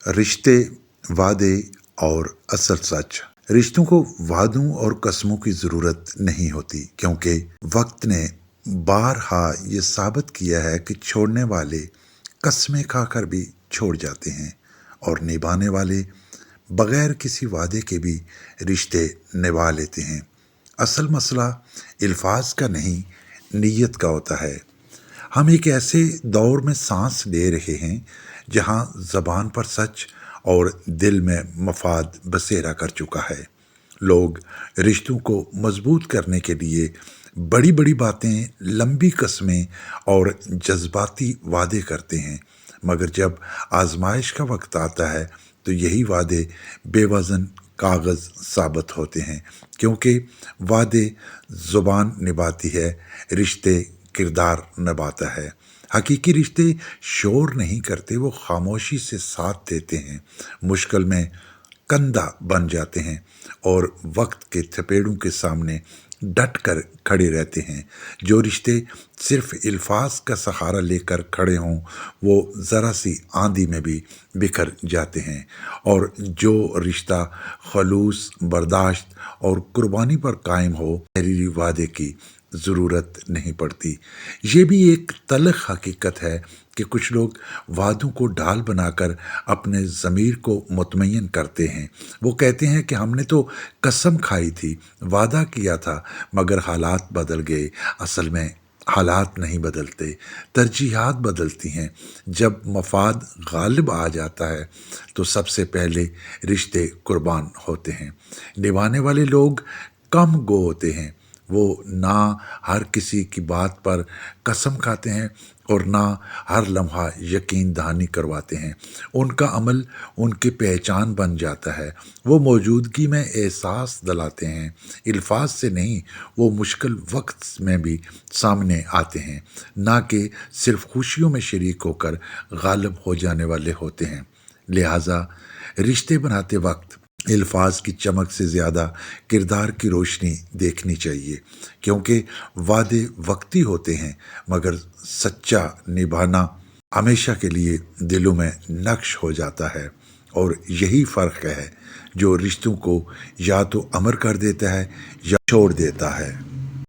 رشتے، وعدے اور اصل سچ۔ رشتوں کو وعدوں اور قسموں کی ضرورت نہیں ہوتی، کیونکہ وقت نے بارہا یہ ثابت کیا ہے کہ چھوڑنے والے قسمیں کھا کر بھی چھوڑ جاتے ہیں اور نبھانے والے بغیر کسی وعدے کے بھی رشتے نبھا لیتے ہیں۔ اصل مسئلہ الفاظ کا نہیں، نیت کا ہوتا ہے۔ ہم ایک ایسے دور میں سانس لے رہے ہیں جہاں زبان پر سچ اور دل میں مفاد بسیرا کر چکا ہے۔ لوگ رشتوں کو مضبوط کرنے کے لیے بڑی بڑی باتیں، لمبی قسمیں اور جذباتی وعدے کرتے ہیں، مگر جب آزمائش کا وقت آتا ہے تو یہی وعدے بے وزن کاغذ ثابت ہوتے ہیں، کیونکہ وعدے زبان نبھاتی ہے، رشتے کردار نبھاتا ہے۔ حقیقی رشتے شور نہیں کرتے، وہ خاموشی سے ساتھ دیتے ہیں، مشکل میں کندھا بن جاتے ہیں اور وقت کے تھپیڑوں کے سامنے ڈٹ کر کھڑے رہتے ہیں۔ جو رشتے صرف الفاظ کا سہارا لے کر کھڑے ہوں وہ ذرا سی آندھی میں بھی بکھر جاتے ہیں، اور جو رشتہ خلوص، برداشت اور قربانی پر قائم ہو، تحریری وعدے کی ضرورت نہیں پڑتی۔ یہ بھی ایک تلخ حقیقت ہے کہ کچھ لوگ وعدوں کو ڈھال بنا کر اپنے ضمیر کو مطمئن کرتے ہیں۔ وہ کہتے ہیں کہ ہم نے تو قسم کھائی تھی، وعدہ کیا تھا، مگر حالات بدل گئے۔ اصل میں حالات نہیں بدلتے، ترجیحات بدلتی ہیں۔ جب مفاد غالب آ جاتا ہے تو سب سے پہلے رشتے قربان ہوتے ہیں۔ نبھانے والے لوگ کم گو ہوتے ہیں۔ وہ نہ ہر کسی کی بات پر قسم کھاتے ہیں اور نہ ہر لمحہ یقین دہانی کرواتے ہیں۔ ان کا عمل ان کی پہچان بن جاتا ہے۔ وہ موجودگی میں احساس دلاتے ہیں، الفاظ سے نہیں۔ وہ مشکل وقت میں بھی سامنے آتے ہیں، نہ کہ صرف خوشیوں میں شریک ہو کر غالب ہو جانے والے ہوتے ہیں۔ لہٰذا رشتے بناتے وقت الفاظ کی چمک سے زیادہ کردار کی روشنی دیکھنی چاہیے، کیونکہ وعدے وقتی ہوتے ہیں مگر سچا نبھانا ہمیشہ کے لیے دلوں میں نقش ہو جاتا ہے۔ اور یہی فرق ہے جو رشتوں کو یا تو امر کر دیتا ہے یا چھوڑ دیتا ہے۔